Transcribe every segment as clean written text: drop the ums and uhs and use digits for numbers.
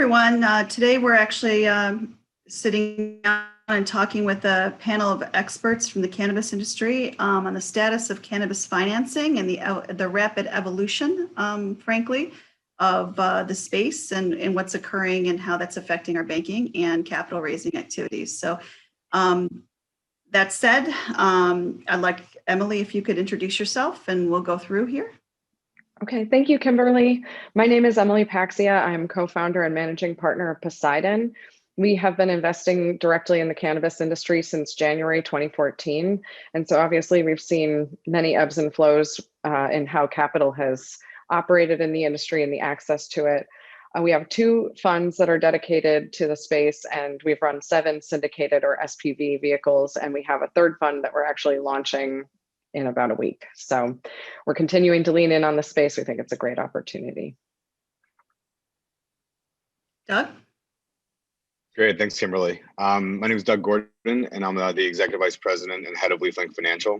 everyone. Today we're actually sitting down and talking with a panel of experts from the cannabis industry on the status of cannabis financing and the rapid evolution, frankly, of the space and what's occurring and how that's affecting our banking and capital raising activities. So that said, I'd like Emily, if you could introduce yourself and we'll go through here. Okay, thank you, Kimberly. My name is Emily Paxia. I'm co-founder and managing partner of Poseidon. We have been investing directly in the cannabis industry since January 2014. And so obviously we've seen many ebbs and flows in how capital has operated in the industry and the access to it. We have 2 funds that are dedicated to the space, and we've run 7 syndicated or SPV vehicles. And we have a 3rd fund that we're actually launching in about a week. So we're continuing to lean in on the space. We think it's a great opportunity. Doug? Great, thanks, Kimberly. My name is Doug Gordon, and I'm the Executive Vice President and Head of Leaflink Financial.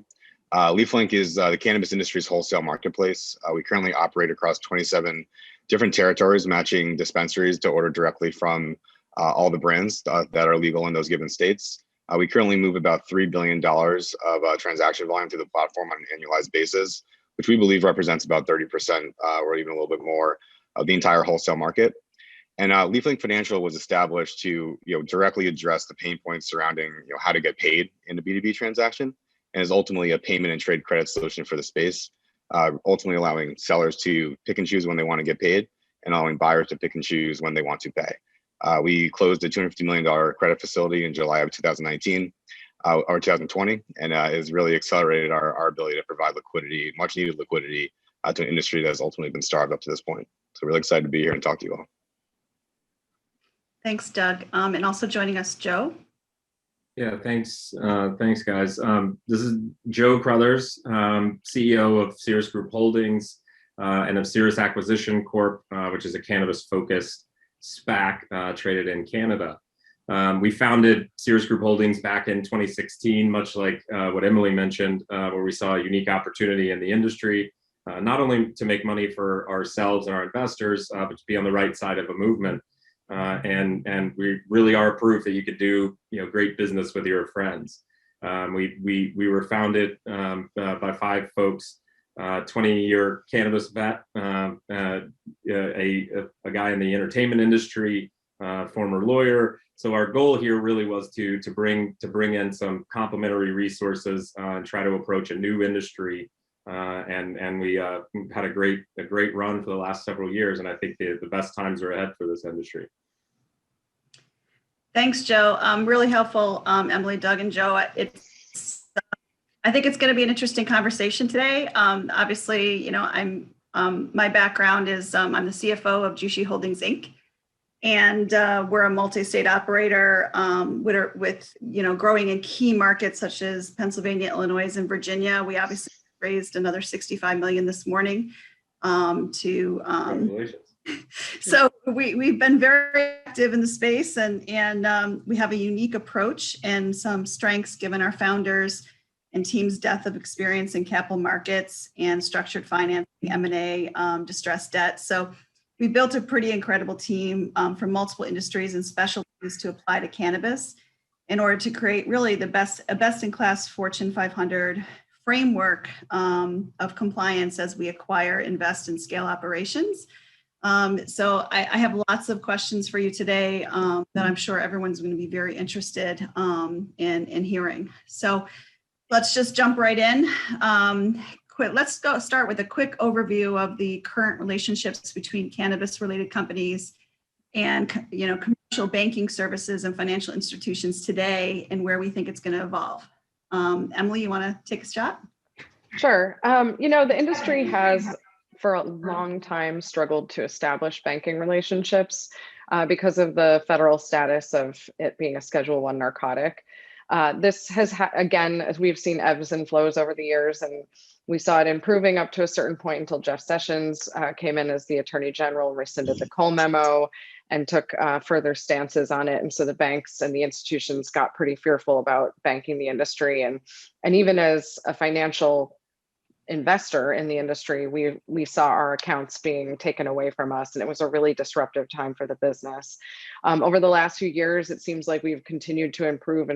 Leaflink is the cannabis industry's wholesale marketplace. We currently operate across 27 different territories, matching dispensaries to order directly from all the brands that are legal in those given states. We currently move about $3 billion of transaction volume through the platform on an annualized basis, which we believe represents about 30% or even a little bit more of the entire wholesale market. And Leaflink Financial was established to directly address the pain points surrounding how to get paid in a B2B transaction, and is ultimately a payment and trade credit solution for the space, ultimately allowing sellers to pick and choose when they want to get paid and allowing buyers to pick and choose when they want to pay. We closed a $250 million credit facility in July of 2019 or 2020, and has really accelerated our ability to provide liquidity, much needed liquidity to an industry that has ultimately been starved up to this point. So really excited to be here and talk to you all. Thanks, Doug. And also joining us, Joe. Yeah, thanks. Thanks, guys. This is Joe Crothers, CEO of Sears Group Holdings and of Sears Acquisition Corp, which is a cannabis-focused SPAC traded in Canada. We founded Sears Group Holdings back in 2016, much like what Emily mentioned, where we saw a unique opportunity in the industry, not only to make money for ourselves and our investors, but to be on the right side of a movement. And we really are proof that you could do great business with your friends. We were founded by 5 folks. 20-year cannabis vet, a guy in the entertainment industry, former lawyer. So our goal here really was to bring in some complementary resources and try to approach a new industry. And we had a great run for the last several years, and I think the best times are ahead for this industry. Thanks, Joe. Really helpful, Emily, Doug, and Joe. I think it's going to be an interesting conversation today. Obviously, I'm my background is I'm the CFO of Jushi Holdings Inc. And we're a multi-state operator with growing in key markets such as Pennsylvania, Illinois, and Virginia. We obviously raised another $65 million this morning. Congratulations. So we've been very active in the space, and we have a unique approach and some strengths given our founders and team's depth of experience in capital markets and structured financing, M&A, distressed debt. So we built a pretty incredible team from multiple industries and specialties to apply to cannabis in order to create really a best-in-class Fortune 500 framework of compliance as we acquire, invest, and scale operations. So I have lots of questions for you today that I'm sure everyone's going to be very interested in hearing. So let's just jump right in. Let's start with a quick overview of the current relationships between cannabis-related companies and commercial banking services and financial institutions today, and where we think it's going to evolve. Emily, you want to take a shot? Sure. The industry has for a long time struggled to establish banking relationships because of the federal status of it being a Schedule I narcotic. This has, again, as we've seen ebbs and flows over the years, and we saw it improving up to a certain point until Jeff Sessions came in as the Attorney General, rescinded the Cole memo, and took further stances on it. And so the banks and the institutions got pretty fearful about banking the industry. And even as a financial investor in the industry, we saw our accounts being taken away from us, and it was a really disruptive time for the business. Over the last few years, it seems like we've continued to improve,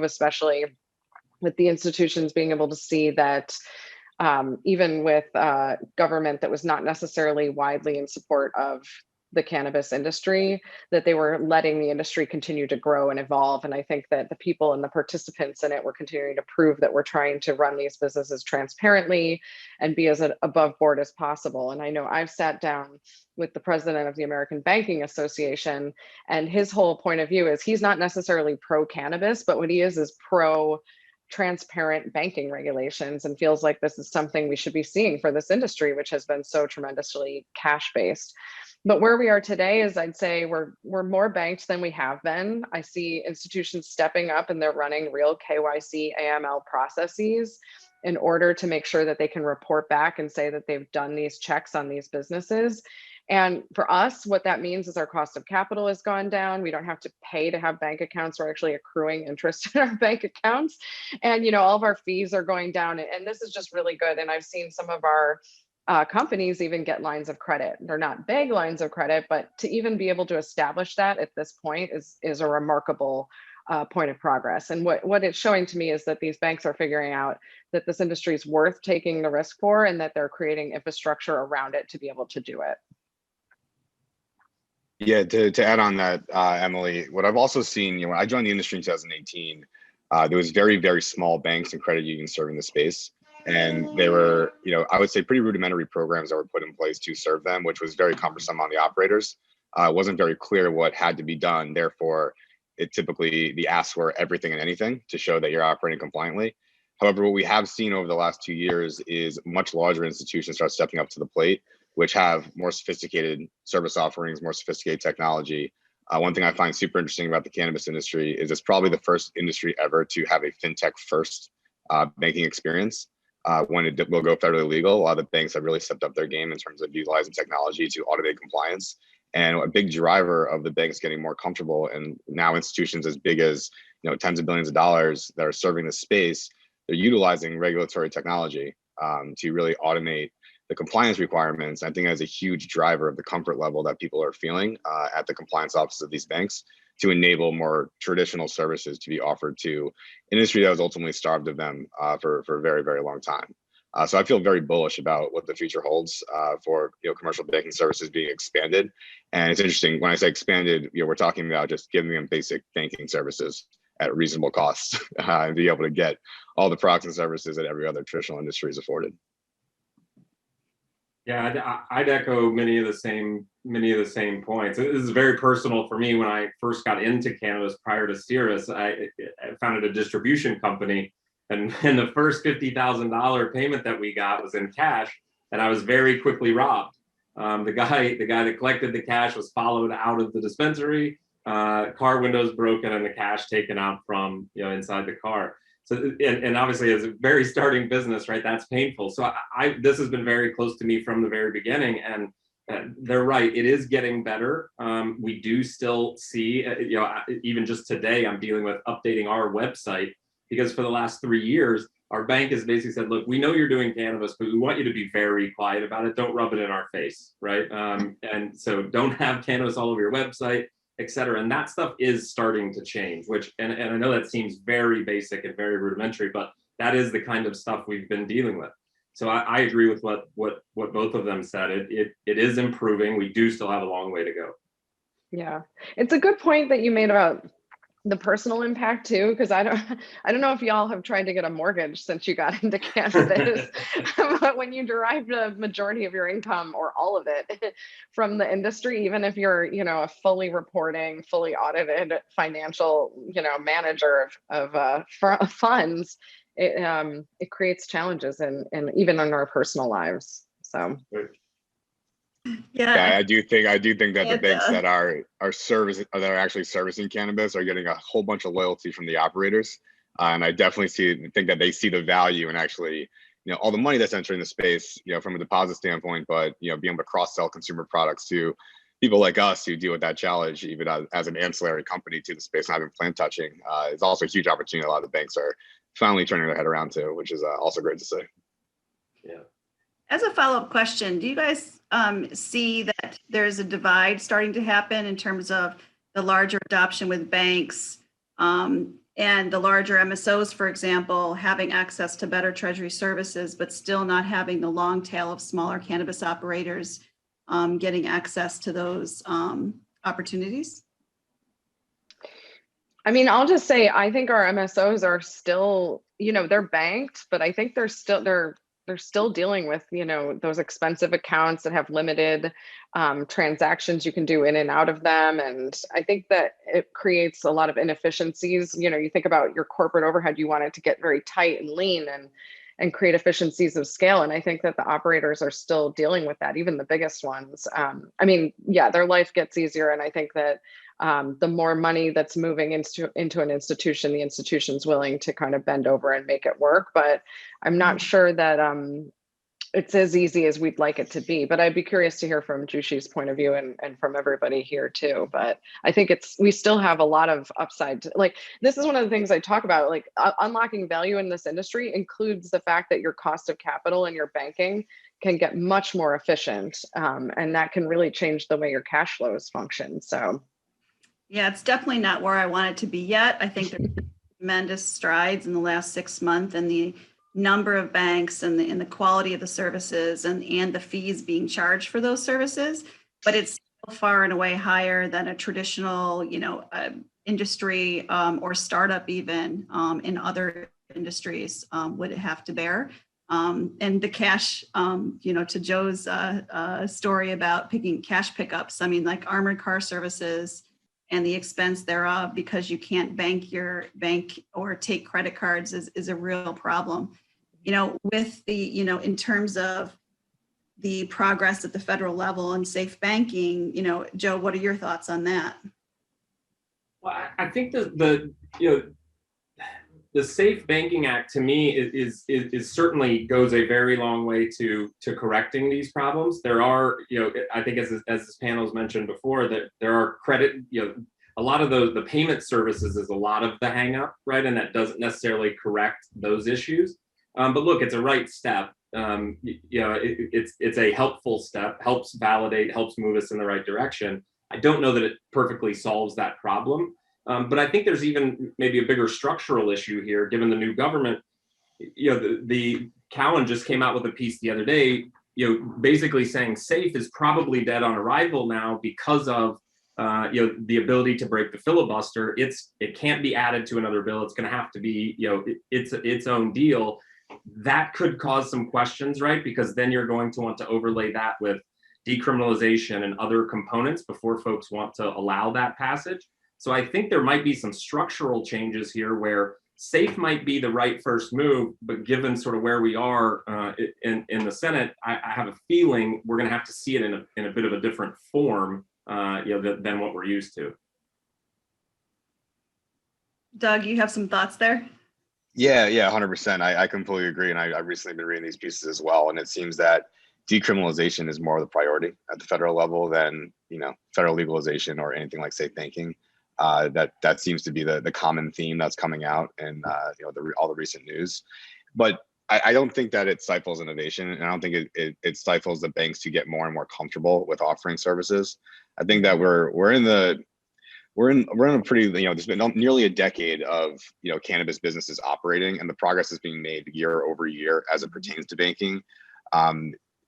especially with the institutions being able to see that even with government that was not necessarily widely in support of the cannabis industry, that they were letting the industry continue to grow and evolve. And I think that the people and the participants in it were continuing to prove that we're trying to run these businesses transparently and be as above board as possible. And I know I've sat down with the president of the American Banking Association, and his whole point of view is he's not necessarily pro cannabis, but what he is pro transparent banking regulations, and feels like this is something we should be seeing for this industry, which has been so tremendously cash based. But where we are today is, I'd say we're more banked than we have been. I see institutions stepping up and they're running real KYC AML processes in order to make sure that they can report back and say that they've done these checks on these businesses. And for us, what that means is our cost of capital has gone down. We don't have to pay to have bank accounts. We're actually accruing interest in our bank accounts. And, all of our fees are going down. And this is just really good. And I've seen some of our companies even get lines of credit. They're not big lines of credit, but to even be able to establish that at this point is a remarkable point of progress. And what it's showing to me is that these banks are figuring out that this industry is worth taking the risk for, and that they're creating infrastructure around it to be able to do it. Yeah, to add on that, Emily, what I've also seen, when I joined the industry in 2018, there was very, very small banks and credit unions serving the space. And they were, I would say pretty rudimentary programs that were put in place to serve them, which was very cumbersome on the operators. It wasn't very clear what had to be done. Therefore, typically the asks were everything and anything to show that you're operating compliantly. However, what we have seen over the last 2 years is much larger institutions start stepping up to the plate, which have more sophisticated service offerings, more sophisticated technology. One thing I find super interesting about the cannabis industry is it's probably the first industry ever to have a fintech first banking experience. When it will go federally legal, a lot of the banks have really stepped up their game in terms of utilizing technology to automate compliance. And a big driver of the banks getting more comfortable, and now institutions as big as tens of billions of dollars that are serving the space, they're utilizing regulatory technology to really automate the compliance requirements. I think that's a huge driver of the comfort level that people are feeling at the compliance offices of these banks to enable more traditional services to be offered to an industry that was ultimately starved of them for a very, very long time. So I feel very bullish about what the future holds for commercial banking services being expanded. And it's interesting, when I say expanded, we're talking about just giving them basic banking services at reasonable costs and be able to get all the products and services that every other traditional industry is afforded. Yeah, I'd echo many of the same points. This is very personal for me. When I first got into cannabis prior to Sears, I founded a distribution company, and the first $50,000 payment that we got was in cash, and I was very quickly robbed. The guy that collected the cash was followed out of the dispensary, car windows broken, and the cash taken out from inside the car. So, and obviously as a very starting business, right, that's painful. So this has been very close to me from the very beginning, and they're right, it is getting better. We do still see, even just today, I'm dealing with updating our website, because for the last 3 years, our bank has basically said, look, we know you're doing cannabis, but we want you to be very quiet about it. Don't rub it in our face, right? And so don't have cannabis all over your website, et cetera. And that stuff is starting to change, and I know that seems very basic and very rudimentary, but that is the kind of stuff we've been dealing with. So I agree with what both of them said. It is improving. We do still have a long way to go. Yeah, it's a good point that you made about the personal impact too, because I don't know if y'all have tried to get a mortgage since you got into cannabis, but when you derive the majority of your income or all of it from the industry, even if you're a fully reporting, fully audited financial manager of funds, it creates challenges and even in our personal lives. So. Yeah, I do think that the banks that are actually servicing cannabis are getting a whole bunch of loyalty from the operators, and I definitely think that they see the value in actually all the money that's entering the space from a deposit standpoint, but being able to cross-sell consumer products to people like us who deal with that challenge even as an ancillary company to the space, not even plant touching, is also a huge opportunity. A lot of the banks are finally turning their head around to, which is also great to see. Yeah. As a follow-up question, do you guys see that there's a divide starting to happen in terms of the larger adoption with banks and the larger MSOs, for example, having access to better treasury services, but still not having the long tail of smaller cannabis operators getting access to those opportunities? I mean, I'll just say, I think our MSOs are still, they're banked, but I think they're still dealing with, those expensive accounts that have limited transactions you can do in and out of them. And I think that it creates a lot of inefficiencies. You think about your corporate overhead, you want it to get very tight and lean and create efficiencies of scale. And I think that the operators are still dealing with that, even the biggest ones. I mean, yeah, their life gets easier. And I think that the more money that's moving into an institution, the institution's willing to kind of bend over and make it work. But I'm not sure that it's as easy as we'd like it to be. But I'd be curious to hear from Jushi's point of view and from everybody here too. But I think we still have a lot of upside. Like, this is one of the things I talk about, like unlocking value in this industry includes the fact that your cost of capital and your banking can get much more efficient. And that can really change the way your cash flows function. So. Yeah, it's definitely not where I want it to be yet. I think there's tremendous strides in the last 6 months and the number of banks and the quality of the services and the fees being charged for those services, but it's still far and away higher than a traditional, industry or startup even in other industries would have to bear. And the cash, to Joe's story about picking cash pickups, I mean, like armored car services and the expense thereof because you can't bank or take credit cards is a real problem. With the, in terms of the progress at the federal level and safe banking, Joe, what are your thoughts on that? Well, I think the Safe Banking Act to me is certainly goes a very long way to correcting these problems. There are, I think as this panel has mentioned before, that there are credit, a lot of the payment services is a lot of the hang up, right? And that doesn't necessarily correct those issues. But look, it's a right step. It's a helpful step, helps validate, helps move us in the right direction. I don't know that it perfectly solves that problem. But I think there's even maybe a bigger structural issue here, given the new government. The Cowan just came out with a piece the other day, basically saying SAFE is probably dead on arrival now because of the ability to break the filibuster. It can't be added to another bill. It's going to have to be its own deal. That could cause some questions, right? Because then you're going to want to overlay that with decriminalization and other components before folks want to allow that passage. So I think there might be some structural changes here where SAFE might be the right first move, but given sort of where we are in the Senate, I have a feeling we're going to have to see it in a bit of a different form, than what we're used to. Doug, you have some thoughts there? Yeah, 100%. I completely agree. And I've recently been reading these pieces as well. And it seems that decriminalization is more of the priority at the federal level than, federal legalization or anything like safe banking. That seems to be the common theme that's coming out in all the recent news. But I don't think that it stifles innovation, and I don't think it stifles the banks to get more and more comfortable with offering services. I think that we're in a pretty, there's been nearly a decade of cannabis businesses operating, and the progress is being made year over year as it pertains to banking.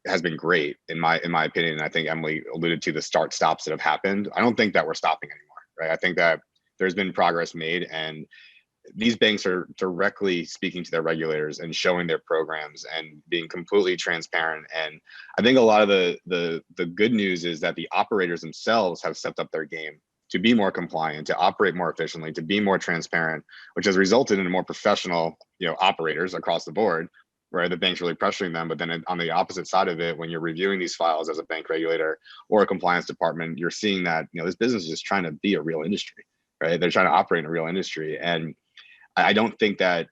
Has been great in my opinion. And I think Emily alluded to the start stops that have happened. I don't think that we're stopping anymore. Right. I think that there's been progress made, and these banks are directly speaking to their regulators and showing their programs and being completely transparent. And I think a lot of the good news is that the operators themselves have stepped up their game to be more compliant, to operate more efficiently, to be more transparent, which has resulted in more professional, operators across the board, where the bank's really pressuring them. But then on the opposite side of it, when you're reviewing these files as a bank regulator or a compliance department, you're seeing that, this business is trying to be a real industry, right? They're trying to operate in a real industry. And I don't think that,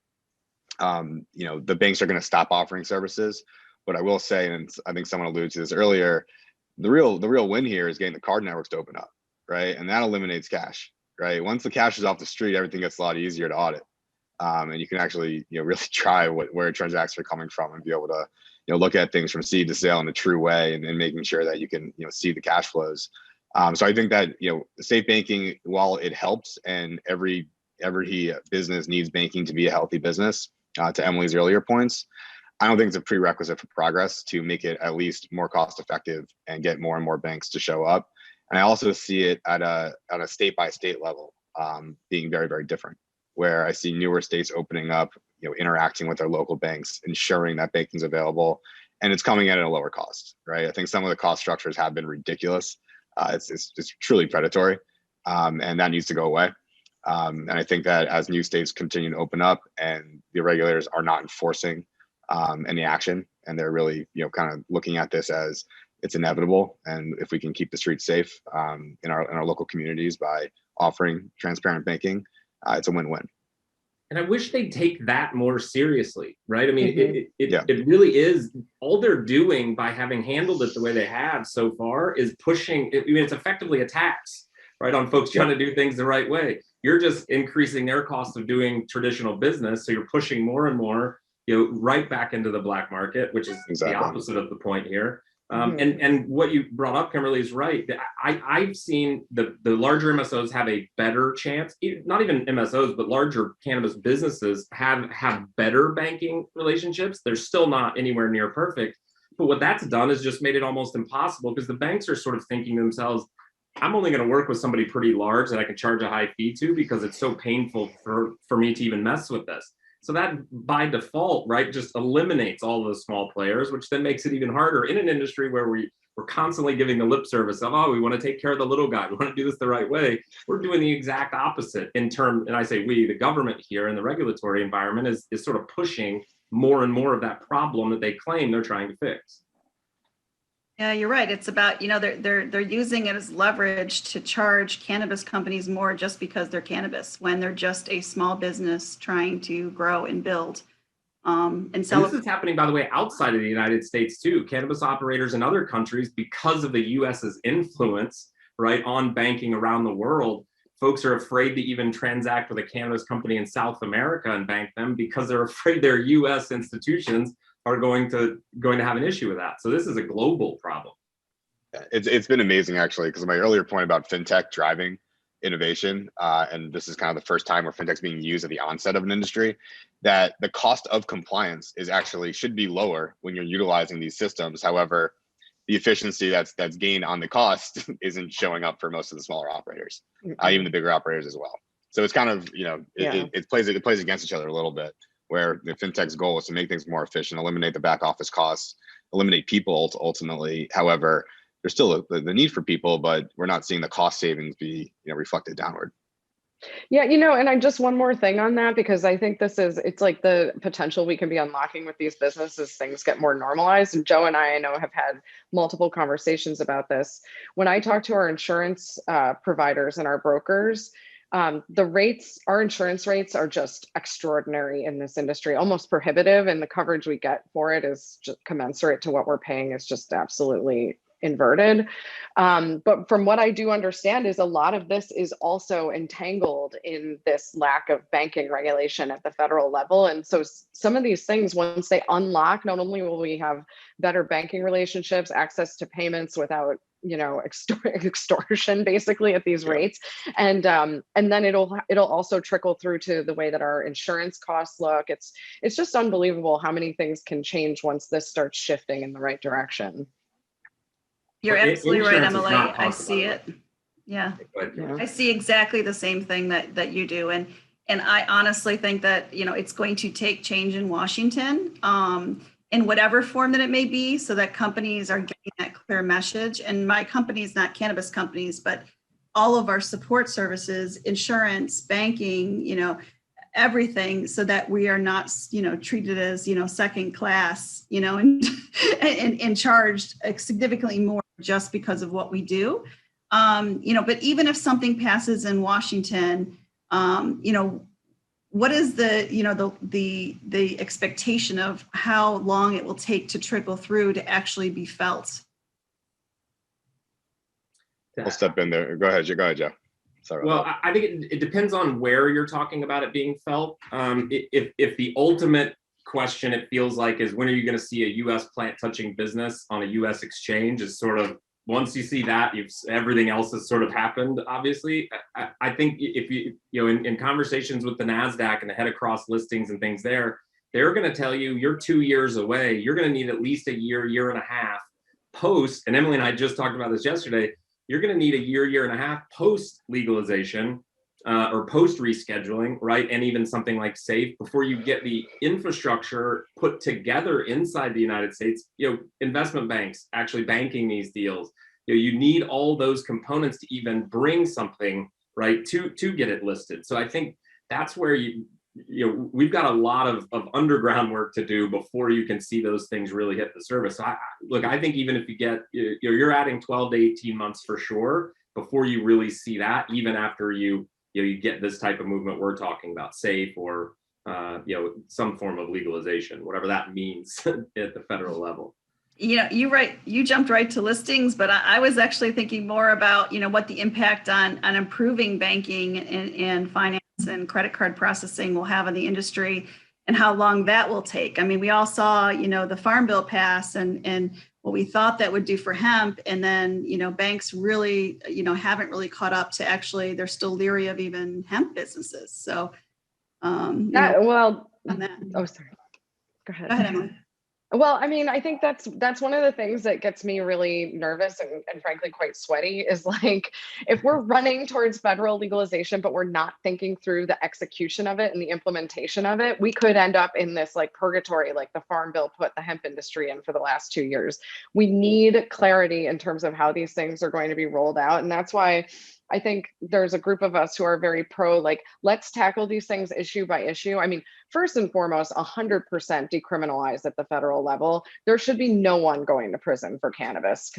the banks are going to stop offering services. But I will say, and I think someone alluded to this earlier, the real win here is getting the card networks to open up, right? And that eliminates cash, right? Once the cash is off the street, everything gets a lot easier to audit. And you can actually, really try where transactions are coming from and be able to, look at things from seed to sale in a true way, and making sure that you can, see the cash flows. So I think that, safe banking, while it helps, and every business needs banking to be a healthy business, to Emily's earlier points, I don't think it's a prerequisite for progress to make it at least more cost effective and get more and more banks to show up. And I also see it at a state by state level, being very, very different, where I see newer states opening up, interacting with their local banks, ensuring that banking's available, and it's coming in at a lower cost, right? I think some of the cost structures have been ridiculous. It's truly predatory, and that needs to go away. And I think that as new states continue to open up and the regulators are not enforcing any action, and they're really, kind of looking at this as it's inevitable, and if we can keep the streets safe in our local communities by offering transparent banking, it's a win-win. And I wish they'd take that more seriously, right? I mean, Mm-hmm. it really is. All they're doing by having handled it the way they have so far is pushing. I mean, it's effectively a tax, right, on folks trying to do things the right way. You're just increasing their cost of doing traditional business, so you're pushing more and more, right back into the black market, which is the opposite of the point here. And what you brought up, Kimberly, is right. I've seen the larger MSOs have a better chance, not even MSOs, but larger cannabis businesses have better banking relationships. They're still not anywhere near perfect. But what that's done is just made it almost impossible, because the banks are sort of thinking to themselves, I'm only going to work with somebody pretty large that I can charge a high fee to, because it's so painful for me to even mess with this. So that by default, right, just eliminates all those small players, which then makes it even harder in an industry where we're constantly giving the lip service of, oh, we want to take care of the little guy, we want to do this the right way. We're doing the exact opposite in terms, and I say we, the government here and the regulatory environment is sort of pushing more and more of that problem that they claim they're trying to fix. Yeah, you're right. It's about, they're using it as leverage to charge cannabis companies more just because they're cannabis, when they're just a small business trying to grow and build. And this is happening, by the way, outside of the United States too. Cannabis operators in other countries, because of the US's influence, right, on banking around the world, folks are afraid to even transact with a cannabis company in South America and bank them, because they're afraid their US institutions are going to have an issue with that. So this is a global problem. It's been amazing, actually, because my earlier point about fintech driving innovation, and this is kind of the first time where fintech's being used at the onset of an industry, that the cost of compliance should be lower when you're utilizing these systems. However, the efficiency that's gained on the cost isn't showing up for most of the smaller operators, even the bigger operators as well. So it's kind of, it plays against each other a little bit, where the fintech's goal is to make things more efficient, eliminate the back office costs, eliminate people ultimately. However, there's still the need for people, but we're not seeing the cost savings be reflected downward. Yeah, and I just one more thing on that, because I think it's like the potential we can be unlocking with these businesses, things get more normalized. And Joe and I know have had multiple conversations about this. When I talk to our insurance providers and our brokers, our insurance rates are just extraordinary in this industry, almost prohibitive, and the coverage we get for it is just commensurate to what we're paying. Is just absolutely inverted. But from what I do understand is a lot of this is also entangled in this lack of banking regulation at the federal level. And so some of these things, once they unlock, not only will we have better banking relationships, access to payments without extortion basically at these rates, and then it'll also trickle through to the way that our insurance costs look. It's just unbelievable how many things can change once this starts shifting in the right direction. You're absolutely right, Emily. I see it. Yeah. I see exactly the same thing that you do. And I honestly think that, it's going to take change in Washington in whatever form that it may be, so that companies are getting that clear message. And my company is not cannabis companies, but all of our support services, insurance, banking, everything, so that we are not, treated as, second class, and charged significantly more just because of what we do. But even if something passes in Washington, what is the expectation of how long it will take to trickle through to actually be felt? I'll step in there. Go ahead, Joe. Sorry. Well, I think it depends on where you're talking about it being felt. If the ultimate question, it feels like, is when are you going to see a U.S. plant touching business on a U.S. exchange? Is sort of, once you see that, everything else has sort of happened. Obviously, I think if you in conversations with the NASDAQ and the head of cross listings and things there, they're going to tell you you're 2 years away. You're going to need at least a year and a half post. And Emily and I just talked about this yesterday. You're going to need a year and a half post legalization or post rescheduling, right? And even something like SAFE before you get the infrastructure put together inside the United States. Investment banks actually banking these deals. You need all those components to even bring something, right, to get it listed. So I think that's where we've got a lot of underground work to do before you can see those things really hit the surface. So I think even if you get, you're adding 12 to 18 months for sure before you really see that, even after you get this type of movement we're talking about, SAFE or some form of legalization, whatever that means at the federal level. You jumped right to listings, but I was actually thinking more about, what the impact on improving banking and finance and credit card processing will have on the industry and how long that will take. I mean, we all saw, the Farm Bill pass and what we thought that would do for hemp. And then, banks really, haven't really caught up to actually, they're still leery of even hemp businesses. So, on that. Oh, sorry. Go ahead. Go ahead, Emily. Well, I mean, I think that's one of the things that gets me really nervous and frankly quite sweaty is like, if we're running towards federal legalization, but we're not thinking through the execution of it and the implementation of it, we could end up in this like purgatory, like the Farm Bill put the hemp industry in for the last 2 years. We need clarity in terms of how these things are going to be rolled out. And that's why I think there's a group of us who are very pro, like, let's tackle these things issue by issue. I mean, first and foremost, 100% decriminalize at the federal level. There should be no one going to prison for cannabis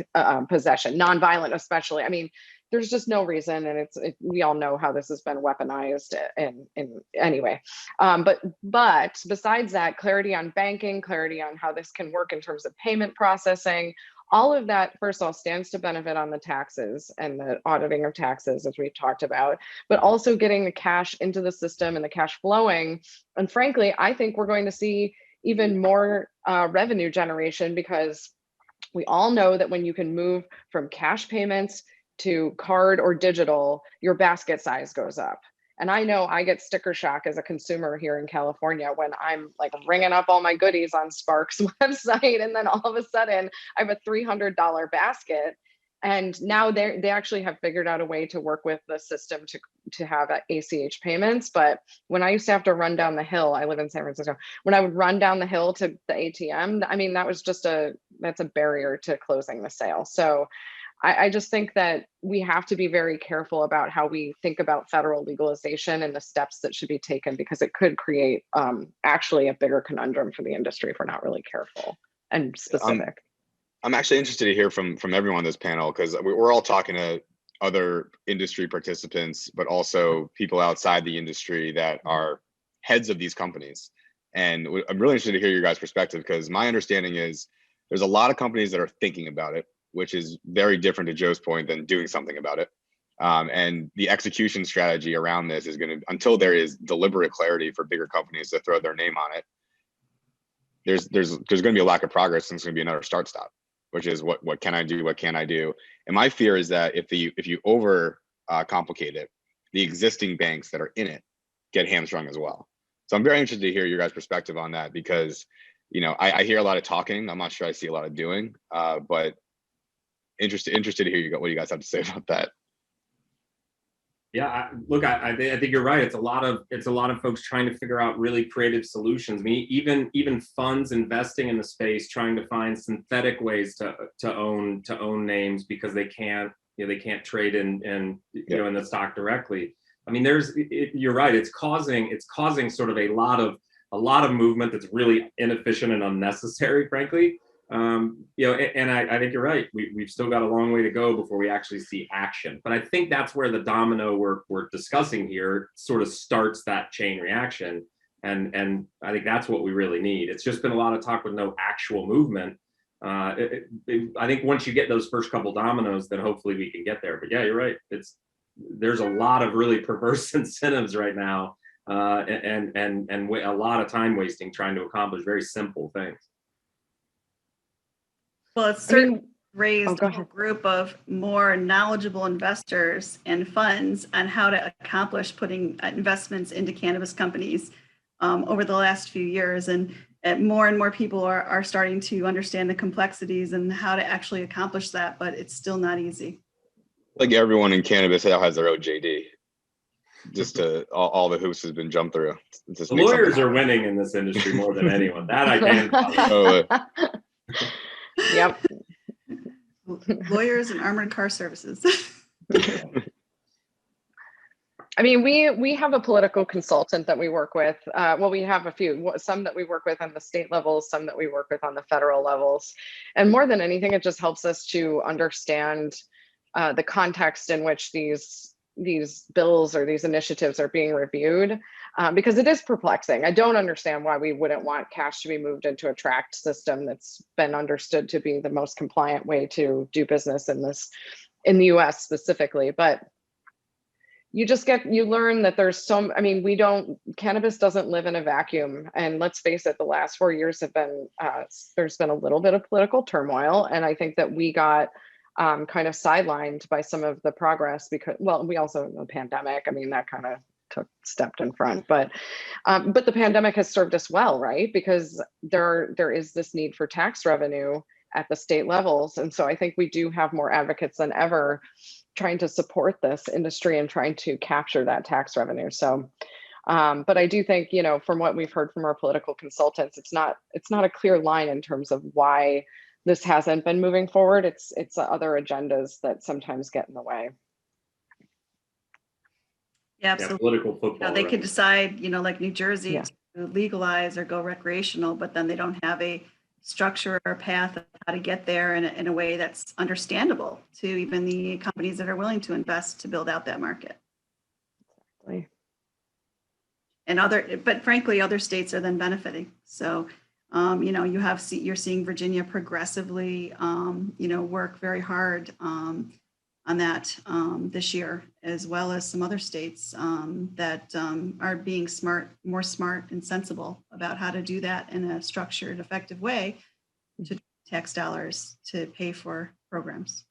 possession, nonviolent especially. I mean, there's just no reason, and we all know how this has been weaponized in anyway. But besides that, clarity on banking, clarity on how this can work in terms of payment processing, all of that, first of all, stands to benefit on the taxes and the auditing of taxes, as we've talked about, but also getting the cash into the system and the cash flowing. And frankly, I think we're going to see even more revenue generation, because we all know that when you can move from cash payments to card or digital, your basket size goes up. And I know I get sticker shock as a consumer here in California when I'm like ringing up all my goodies on Spark's website, and then all of a sudden I have a $300 basket. And now they actually have figured out a way to work with the system to have ACH payments. But when I used to have to run down the hill, I live in San Francisco, when I would run down the hill to the ATM, I mean, that was just that's a barrier to closing the sale. So I just think that we have to be very careful about how we think about federal legalization and the steps that should be taken, because it could create actually a bigger conundrum for the industry if we're not really careful and specific. I'm actually interested to hear from everyone on this panel, because we're all talking to other industry participants, but also people outside the industry that are heads of these companies. And I'm really interested to hear your guys' perspective, because my understanding is there's a lot of companies that are thinking about it, which is very different, to Joe's point, than doing something about it. And the execution strategy around this is going to, until there is deliberate clarity for bigger companies to throw their name on it, there's going to be a lack of progress, and it's going to be another start-stop, which is what can I do? What can I do? And my fear is that if you over complicate it, the existing banks that are in it get hamstrung as well. So I'm very interested to hear your guys' perspective on that, because I hear a lot of talking. I'm not sure I see a lot of doing, but interested to hear what you guys have to say about that. Yeah, I think you're right. It's a lot of folks trying to figure out really creative solutions. I mean, even funds investing in the space, trying to find synthetic ways to own names, because they can't trade in in the stock directly. I mean, you're right. It's causing sort of a lot of movement that's really inefficient and unnecessary, frankly. And I think you're right. We've still got a long way to go before we actually see action. But I think that's where the domino we're discussing here sort of starts that chain reaction. And I think that's what we really need. It's just been a lot of talk with no actual movement. I think once you get those first couple dominoes, then hopefully we can get there. But yeah, you're right. There's a lot of really perverse incentives right now and a lot of time wasting trying to accomplish very simple things. Well, it's I mean, certainly raised go a whole ahead. group of more knowledgeable investors and funds on how to accomplish putting investments into cannabis companies over the last few years. And more and more people are starting to understand the complexities and how to actually accomplish that, but it's still not easy. Like everyone in cannabis now has their own JD. Just to all the hoops has been jumped through. The lawyers are winning in this industry more than anyone. That I can tell you. Yep. Lawyers and armored car services. I mean, we have a political consultant that we work with. Well, we have a few, some that we work with on the state levels, some that we work with on the federal levels. And more than anything, it just helps us to understand the context in which these bills or these initiatives are being reviewed, because it is perplexing. I don't understand why we wouldn't want cash to be moved into a tracked system that's been understood to be the most compliant way to do business in the US specifically. But you learn that there's I mean, cannabis doesn't live in a vacuum. And let's face it, the last 4 years have been, there's been a little bit of political turmoil. And I think that we got kind of sidelined by some of the progress because, well, we also, the pandemic, I mean, that kind of stepped in front, but the pandemic has served us well, right? Because there is this need for tax revenue at the state levels. And so I think we do have more advocates than ever trying to support this industry and trying to capture that tax revenue. So, but I do think, you know, from what we've heard from our political consultants, it's not a clear line in terms of why this hasn't been moving forward. It's other agendas that sometimes get in the way. Yeah, absolutely. Yeah, political football. You know, they could decide, you know, like New Jersey, Yeah, to legalize or go recreational, but then they don't have a structure or path of how to get there in a way that's understandable to even the companies that are willing to invest to build out that market. exactly. And but frankly, other states are then benefiting. So, you know, you're seeing Virginia progressively, you know, work very hard on that this year, as well as some other states that are being more smart and sensible about how to do that in a structured, effective way to tax dollars to pay for programs.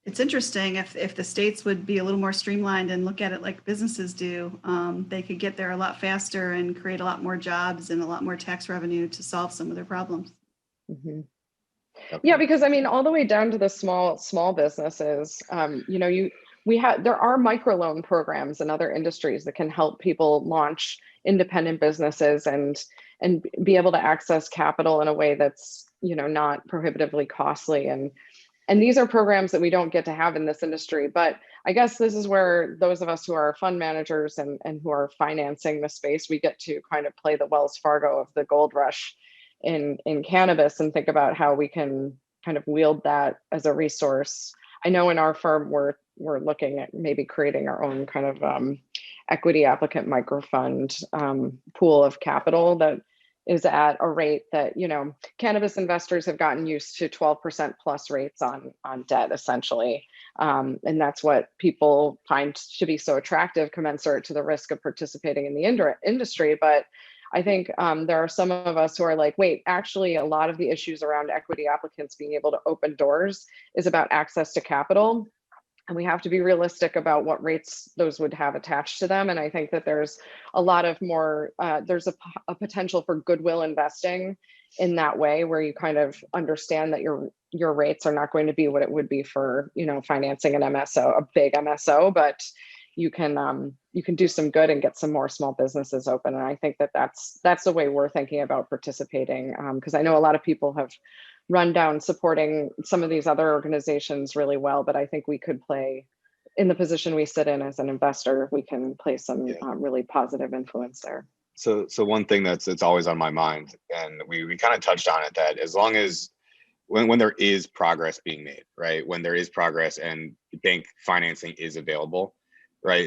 It's interesting if the states would be a little more streamlined and look at it like businesses do, they could get there a lot faster and create a lot more jobs and a lot more tax revenue to solve some of their problems. Mm-hmm. Yeah, because I mean, all the way down to the small businesses, you know, there are microloan programs in other industries that can help people launch independent businesses and be able to access capital in a way that's, you know, not prohibitively costly. And these are programs that we don't get to have in this industry. But I guess this is where those of us who are fund managers and who are financing the space, we get to kind of play the Wells Fargo of the gold rush in cannabis and think about how we can kind of wield that as a resource. I know in our firm, we're looking at maybe creating our own kind of equity applicant microfund pool of capital that is at a rate that, you know, cannabis investors have gotten used to 12% plus rates on debt, essentially. And that's what people find to be so attractive, commensurate to the risk of participating in the industry. But I think there are some of us who are like, wait, actually, a lot of the issues around equity applicants being able to open doors is about access to capital. And we have to be realistic about what rates those would have attached to them. And I think that there's a lot of more, there's a potential for goodwill investing in that way, where you kind of understand that your rates are not going to be what it would be for, you know, financing an MSO, a big MSO, but you can do some good and get some more small businesses open. And I think that that's the way we're thinking about participating, because I know a lot of people have run down supporting some of these other organizations really well, but I think we could play in the position we sit in as an investor. We can play some really positive influence there. So one thing it's always on my mind, and we kind of touched on it, that as long as when there is progress being made, right, when there is progress and bank financing is available, right,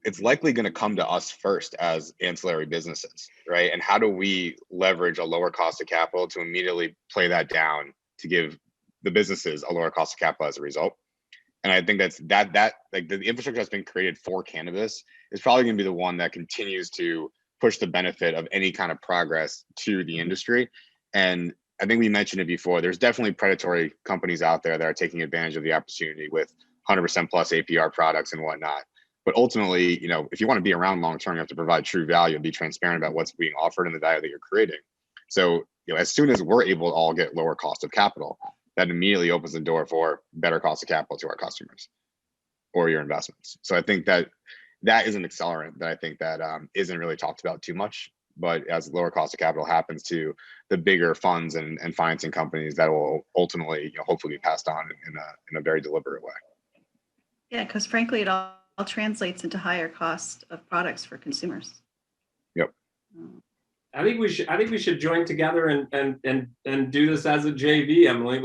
it's likely going to come to us first as ancillary businesses, right? And how do we leverage a lower cost of capital to immediately play that down to give the businesses a lower cost of capital as a result? And I think that like the infrastructure that's been created for cannabis is probably going to be the one that continues to push the benefit of any kind of progress to the industry. And I think we mentioned it before, there's definitely predatory companies out there that are taking advantage of the opportunity with 100% plus APR products and whatnot. But ultimately, if you want to be around long term, you have to provide true value and be transparent about what's being offered and the value that you're creating. So, as soon as we're able to all get lower cost of capital, that immediately opens the door for better cost of capital to our customers or your investments. So I think that is an accelerant that I think that isn't really talked about too much. But as lower cost of capital happens to the bigger funds and financing companies, that will ultimately, hopefully be passed on in a very deliberate way. Yeah, because frankly, it all translates into higher cost of products for consumers. Yep. I think we should join together and do this as a JV, Emily.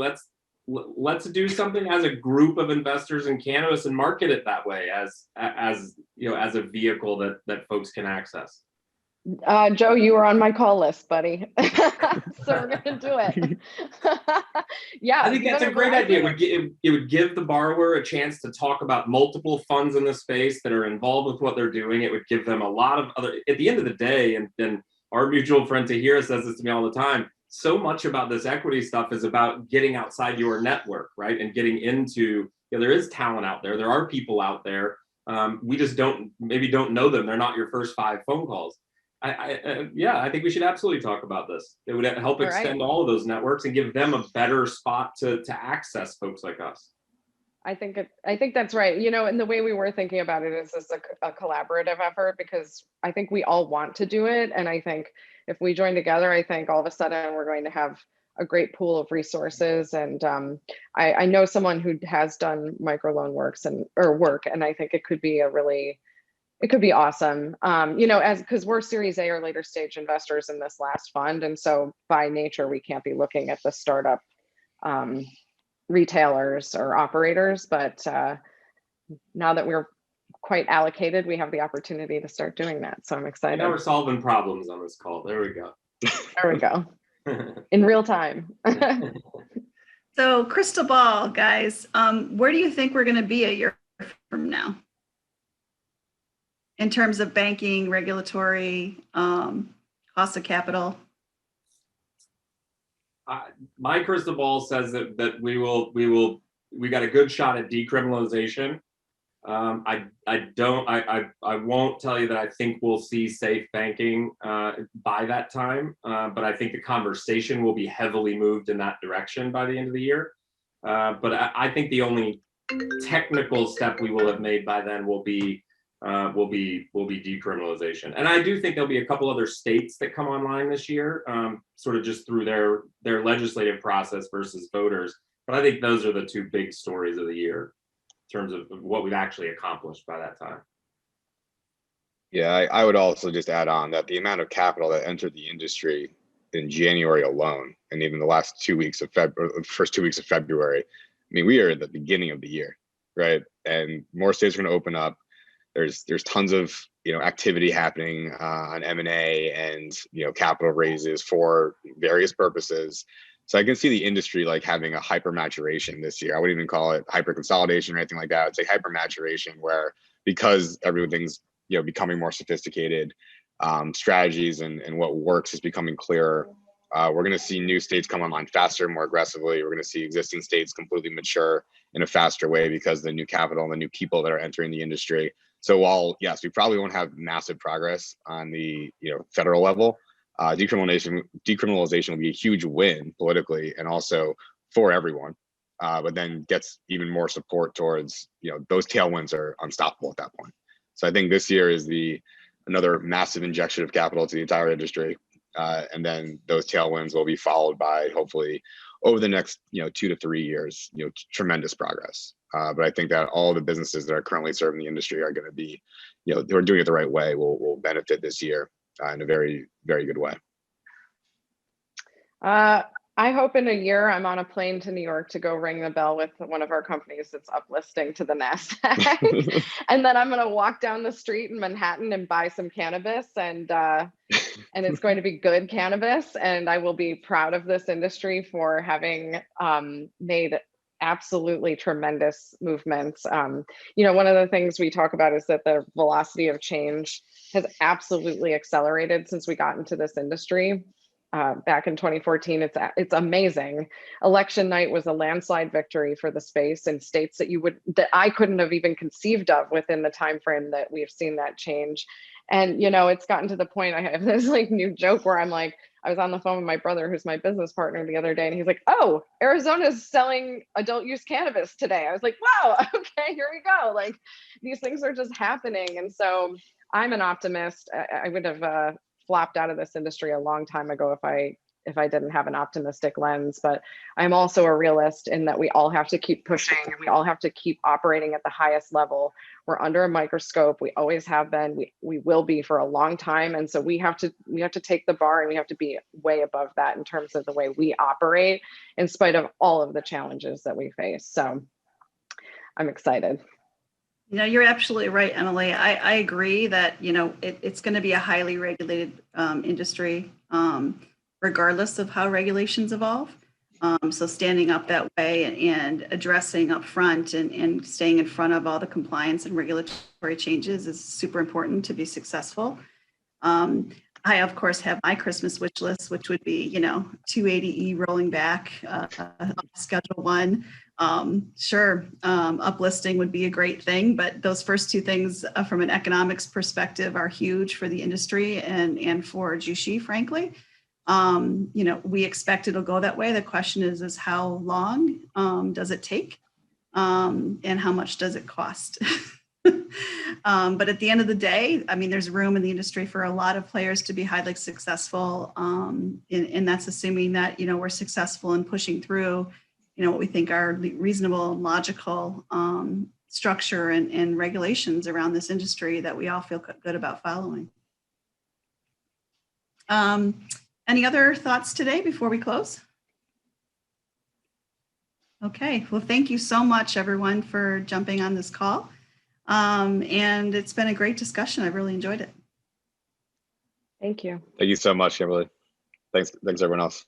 Let's do something as a group of investors in cannabis and market it that way as a vehicle that folks can access. Joe, you were on my call list, buddy. So we're gonna do it. Yeah, I think that's a great idea. It would give the borrower a chance to talk about multiple funds in the space that are involved with what they're doing. It would give them a lot of other, at the end of the day, and our mutual friend Tahira says this to me all the time, so much about this equity stuff is about getting outside your network, right? And getting into, there is talent out there. There are people out there. We just don't know them. They're not your first 5 phone calls. I think we should absolutely talk about this. It would help extend all of those networks and give them a better spot to access folks like us. I think that's right. And the way we were thinking about it is a collaborative effort, because I think we all want to do it. And I think if we join together, I think all of a sudden we're going to have a great pool of resources. And I know someone who has done microloan work, and I think it could be awesome. Because we're Series A or later stage investors in this last fund. And so by nature, we can't be looking at the startup retailers or operators, but now that we're quite allocated, we have the opportunity to start doing that. So I'm excited. Now we're solving problems on this call. There we go. There we go. In real time. So crystal ball, guys, where do you think we're going to be a year from now in terms of banking, regulatory, cost of capital? My crystal ball says that we got a good shot at decriminalization. I won't tell you that I think we'll see safe banking by that time, but I think the conversation will be heavily moved in that direction by the end of the year. But I think the only technical step we will have made by then will be decriminalization. And I do think there'll be a couple other states that come online this year, sort of just through their legislative process versus voters. But I think those are the 2 big stories of the year in terms of what we've actually accomplished by that time. Yeah, I would also just add on that the amount of capital that entered the industry in January alone, and even the last 2 weeks of first 2 weeks of February, I mean, we are at the beginning of the year, right? And more states are going to open up. There's tons of activity happening on M&A and capital raises for various purposes. So I can see the industry like having a hyper maturation this year. I wouldn't even call it hyper consolidation or anything like that. It's like hyper maturation, where because everything's becoming more sophisticated, strategies and what works is becoming clearer. We're going to see new states come online faster, more aggressively. We're going to see existing states completely mature in a faster way because the new capital and the new people that are entering the industry. So while, yes, we probably won't have massive progress on the federal level, decriminalization will be a huge win politically and also for everyone, but then gets even more support towards, those tailwinds are unstoppable at that point. So I think this year is another massive injection of capital to the entire industry. And then those tailwinds will be followed by, hopefully, over the next 2 to 3 years, tremendous progress. But I think that all the businesses that are currently serving the industry are going to be, who are doing it the right way will benefit this year in a very, very good way. I hope in a year I'm on a plane to New York to go ring the bell with one of our companies that's uplisting to the NASDAQ. And then I'm going to walk down the street in Manhattan and buy some cannabis, and it's going to be good cannabis. And I will be proud of this industry for having made absolutely tremendous movements. You know, one of the things we talk about is that the velocity of change has absolutely accelerated since we got into this industry. Back in 2014, it's amazing. Election night was a landslide victory for the space in states that I couldn't have even conceived of within the time frame that we've seen that change. And you know, it's gotten to the point, I have this like new joke where I'm like, I was on the phone with my brother, who's my business partner, the other day, and he's like, "Oh, Arizona's selling adult use cannabis today." I was like, "Wow, okay, here we go." Like, these things are just happening, and so I'm an optimist. I would have flopped out of this industry a long time ago if I didn't have an optimistic lens. But I'm also a realist in that we all have to keep pushing and we all have to keep operating at the highest level. We're under a microscope. We always have been. We will be for a long time. And so we have to take the bar and we have to be way above that in terms of the way we operate, in spite of all of the challenges that we face. So I'm excited. You know, you're absolutely right, Emily. I agree that, you know, it's going to be a highly regulated industry, regardless of how regulations evolve. So standing up that way and addressing up front and staying in front of all the compliance and regulatory changes is super important to be successful. I, of course, have my Christmas wish list, which would be, you know, 280E rolling back, Schedule 1. Sure, uplisting would be a great thing, but those first two things from an economics perspective are huge for the industry and for Jushi, frankly. You know, we expect it'll go that way. The question is how long does it take and how much does it cost? But at the end of the day, I mean, there's room in the industry for a lot of players to be highly successful. And that's assuming that, you know, we're successful in pushing through, you know, what we think are reasonable and logical structure and regulations around this industry that we all feel good about following. Any other thoughts today before we close? Okay, well, thank you so much, everyone, for jumping on this call. And it's been a great discussion. I've really enjoyed it. Thank you. Thank you so much, Kimberly. Thanks everyone else.